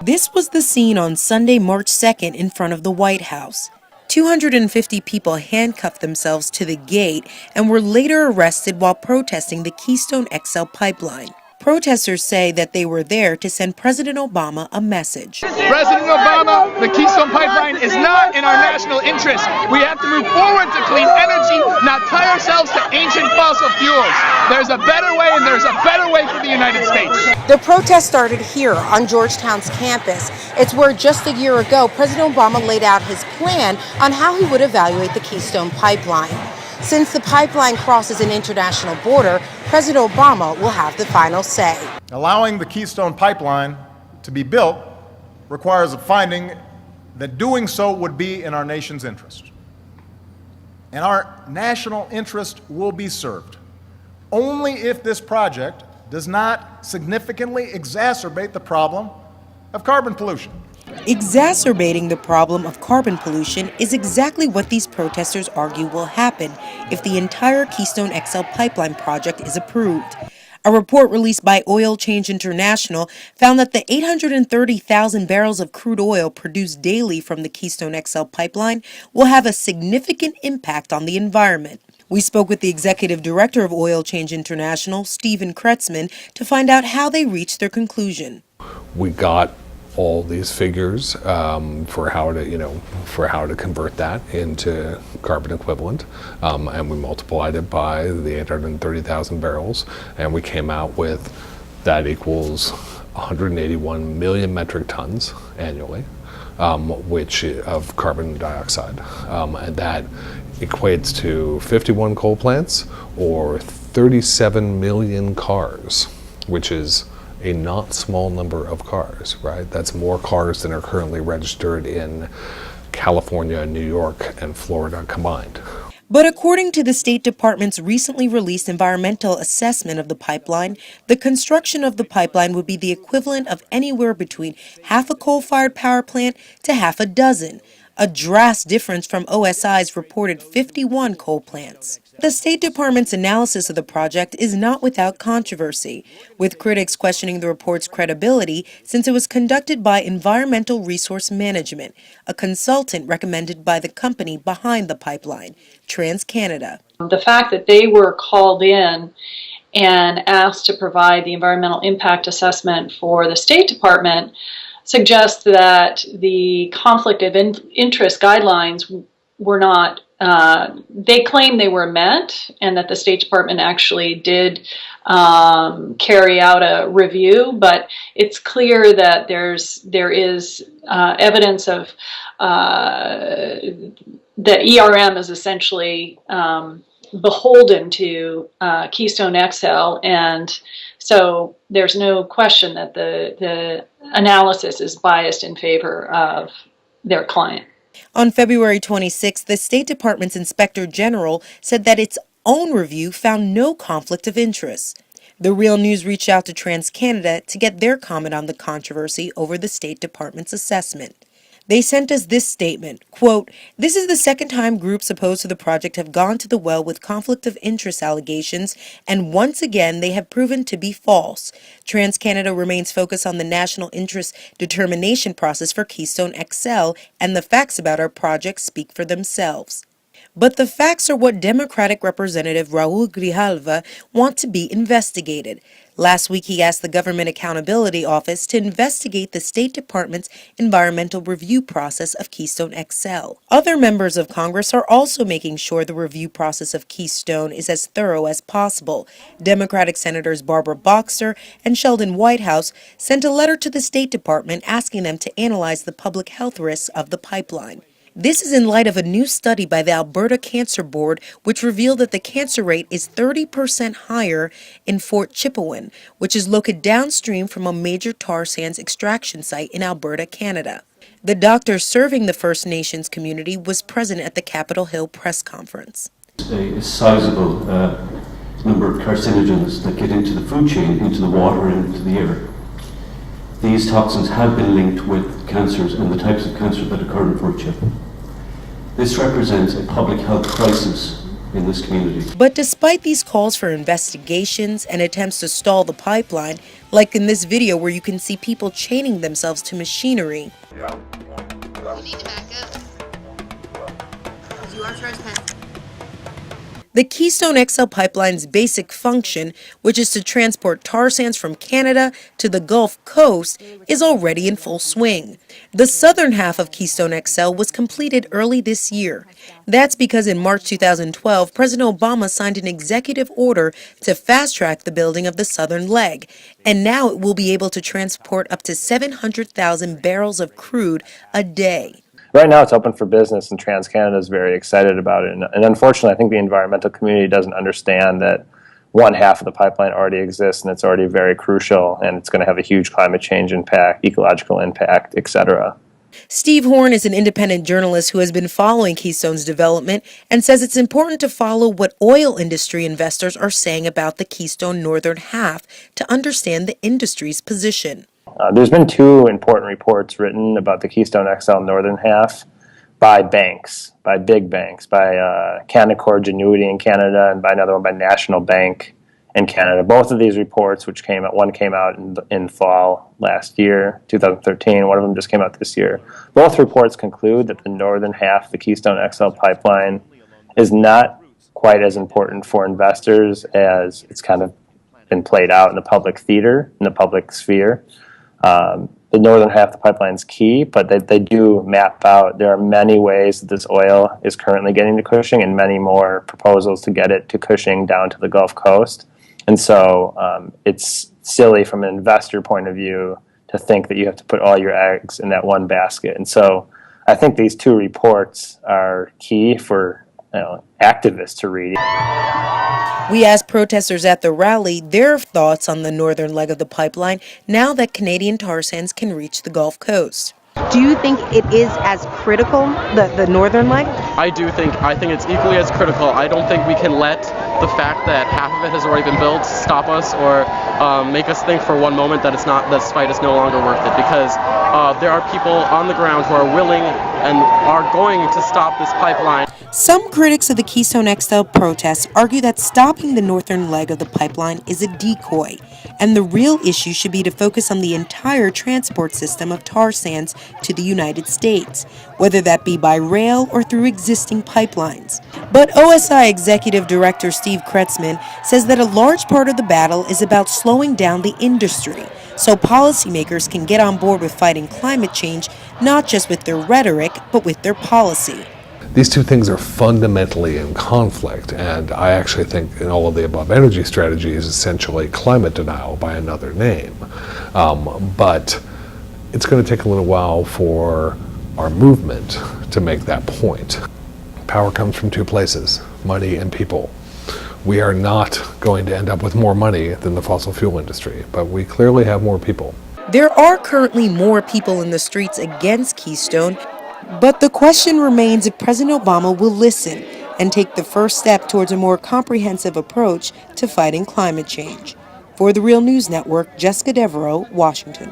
This was the scene on Sunday, March 2nd in front of the White House. 250 people handcuffed themselves to the gate and were later arrested while protesting the Keystone XL pipeline. Protesters say that they were there to send President Obama a message. President Obama, the Keystone Pipeline is not in our national interest. We have to move forward to clean energy, not tie ourselves to ancient fossil fuels. There's a better way, and there's a better way for the United States. The protest started here on Georgetown's campus. It's where just a year ago, President Obama laid out his plan on how he would evaluate the Keystone Pipeline. Since the pipeline crosses an international border, President Obama will have the final say. Allowing the Keystone Pipeline to be built requires a finding that doing so would be in our nation's interest. And our national interest will be served only if this project does not significantly exacerbate the problem of carbon pollution. Exacerbating the problem of carbon pollution is exactly what these protesters argue will happen if the entire Keystone XL pipeline project is approved. A report released by Oil Change International found that the 830,000 barrels of crude oil produced daily from the Keystone XL pipeline will have a significant impact on the environment. We spoke with the executive director of Oil Change International, Stephen Kretzman, to find out how they reached their conclusion. We got all these figures for how to convert that into carbon equivalent, and we multiplied it by the 830,000 barrels, and we came out with that equals 181 million metric tons annually, which of carbon dioxide, and that equates to 51 coal plants or 37 million cars, which is a not small number of cars, right? That's more cars than are currently registered in California, New York, and Florida combined. But according to the State Department's recently released environmental assessment of the pipeline, the construction of the pipeline would be the equivalent of anywhere between half a coal-fired power plant to half a dozen, a drastic difference from OSI's reported 51 coal plants. The State Department's analysis of the project is not without controversy, with critics questioning the report's credibility since it was conducted by Environmental Resource Management, a consultant recommended by the company behind the pipeline, TransCanada. The fact that they were called in and asked to provide the environmental impact assessment for the State Department suggests that the conflict of interest guidelines were not, they claim they were met, and that the State Department actually did carry out a review, but it's clear that there is evidence of that ERM is essentially beholden to Keystone XL, and so there's no question that the analysis is biased in favor of their client. On February 26, the State Department's Inspector General said that its own review found no conflict of interest. The Real News reached out to TransCanada to get their comment on the controversy over the State Department's assessment. They sent us this statement, quote, "This is the second time groups opposed to the project have gone to the well with conflict of interest allegations, and once again they have proven to be false. TransCanada remains focused on the national interest determination process for Keystone XL, and the facts about our project speak for themselves." But the facts are what Democratic Representative Raul Grijalva wants to be investigated. Last week, he asked the Government Accountability Office to investigate the State Department's environmental review process of Keystone XL. Other members of Congress are also making sure the review process of Keystone is as thorough as possible. Democratic Senators Barbara Boxer and Sheldon Whitehouse sent a letter to the State Department asking them to analyze the public health risks of the pipeline. This is in light of a new study by the Alberta Cancer Board, which revealed that the cancer rate is 30% higher in Fort Chipewyan, which is located downstream from a major tar sands extraction site in Alberta, Canada. The doctor serving the First Nations community was present at the Capitol Hill press conference. A sizable number of carcinogens that get into the food chain, into the water and into the air. These toxins have been linked with cancers and the types of cancer that occur in Fort Chip. This represents a public health crisis in this community. But despite these calls for investigations and attempts to stall the pipeline, like in this video where you can see people chaining themselves to machinery. You need to back up. You are trespassing. The Keystone XL pipeline's basic function, which is to transport tar sands from Canada to the Gulf Coast, is already in full swing. The southern half of Keystone XL was completed early this year. That's because in March 2012, President Obama signed an executive order to fast-track the building of the southern leg, and now it will be able to transport up to 700,000 barrels of crude a day. Right now it's open for business, and TransCanada is very excited about it. And unfortunately, I think the environmental community doesn't understand that one half of the pipeline already exists, and it's already very crucial, and it's going to have a huge climate change impact, ecological impact, etc. Steve Horn is an independent journalist who has been following Keystone's development and says it's important to follow what oil industry investors are saying about the Keystone northern half to understand the industry's position. There's been two important reports written about the Keystone XL northern half by banks, by big banks, by Canaccord Genuity in Canada and by another one by National Bank in Canada. Both of these reports, which one came out in fall last year, 2013, one of them just came out this year. Both reports conclude that the northern half of the Keystone XL pipeline is not quite as important for investors as it's kind of been played out in the public theater, in the public sphere. The northern half of the pipeline is key, but they do map out. There are many ways that this oil is currently getting to Cushing and many more proposals to get it to Cushing down to the Gulf Coast. And so it's silly from an investor point of view to think that you have to put all your eggs in that one basket. And so I think these two reports are key for activists to read. We asked protesters at the rally their thoughts on the northern leg of the pipeline now that Canadian tar sands can reach the Gulf Coast. Do you think it is as critical, the northern leg? I think it's equally as critical. I don't think we can let the fact that half of it has already been built stop us or make us think for one moment that this fight is no longer worth it, because there are people on the ground who are willing and are going to stop this pipeline. Some critics of the Keystone XL protests argue that stopping the northern leg of the pipeline is a decoy, and the real issue should be to focus on the entire transport system of tar sands to the United States, whether that be by rail or through existing pipelines. But OSI Executive Director Steve Kretzman says that a large part of the battle is about slowing down the industry, so policymakers can get on board with fighting climate change, not just with their rhetoric, but with their policy. These two things are fundamentally in conflict, and I actually think in all of the above energy strategy is essentially climate denial by another name. But it's going to take a little while for our movement to make that point. Power comes from two places, money and people. We are not going to end up with more money than the fossil fuel industry, but we clearly have more people. There are currently more people in the streets against Keystone, but the question remains if President Obama will listen and take the first step towards a more comprehensive approach to fighting climate change. For the Real News Network, Jessica Devereaux, Washington.